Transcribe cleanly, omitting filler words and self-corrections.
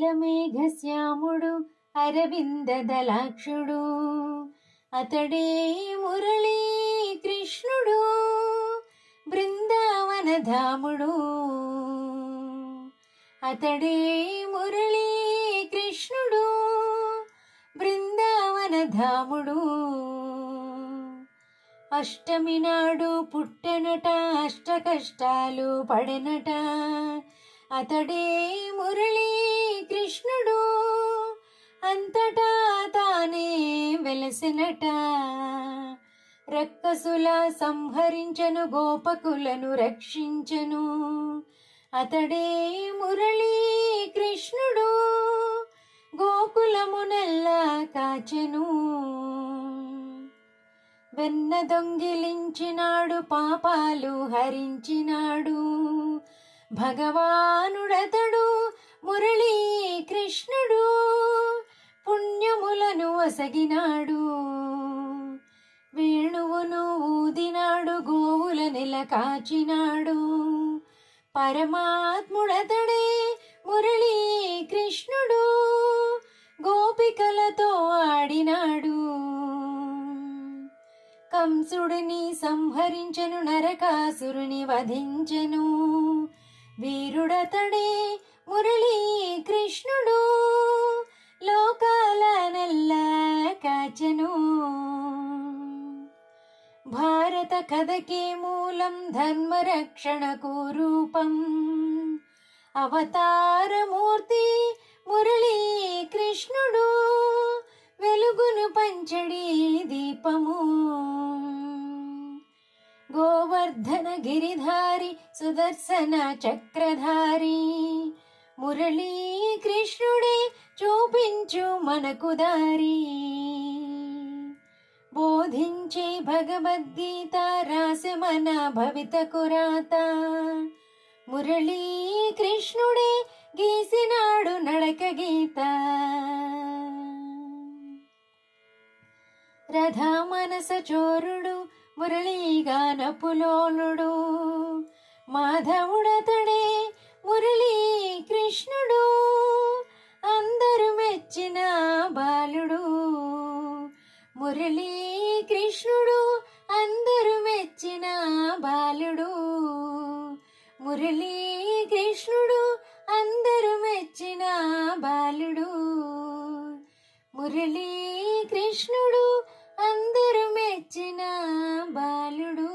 నీలమేఘశ్యాముడు అరవిందదలాక్షుడు అతడే మురళీ కృష్ణుడు బృందావనధాముడు అతడే మురళీ కృష్ణుడు బృందావనధాముడు అష్టమి నాడు పుట్టెనట అష్ట కష్టాలు పడెనట అతడే మురళీ కృష్ణుడు అంతటా తానే వెలసినట రక్కసుల సంహరించను గోపకులను రక్షించను అతడే మురళీ కృష్ణుడు గోకులమునల్లా కాచెను వెన్న దొంగిలించినాడు పాపాలు హరించినాడు భగవానుడతడు మురళీ కృష్ణుడు పుణ్యములను వసగినాడు వేణువును ఊదినాడు గోవుల నెల కాచినాడు పరమాత్ముడతడే మురళీ కృష్ణుడు గోపికలతో ఆడినాడు కంసుడిని సంహరించెను నరకాసురుని వధించెను వీరుడతడే మురళీ కృష్ణుడు లోకాల నెల్లా కాచెను భారత కథకే మూలం ధర్మరక్షణకు రూపం అవతారమూర్తి మురళీ కృష్ణుడు వెలుగును పంచడి దీపము గోవర్ధన గిరిధారి సుదర్శన చక్రధారి మురళీ కృష్ణుడే చూపించు మనకు దారి బోధించే భగవద్గీత రాసె మన భవితకు రాత మురళీ కృష్ణుడే గీసినాడు నడక గీత రథ మనస చోరుడు మురళీగానపులోనుడు మాధవుడతడే మురళీ కృష్ణుడు అందరూ మెచ్చిన బాలుడు మురళీ కృష్ణుడు అందరూ మెచ్చిన బాలుడు మురళీ కృష్ణుడు అందరూ మెచ్చిన బాలుడు మురళీ కృష్ణుడు అందరూ మెచ్చిన బాలుడు.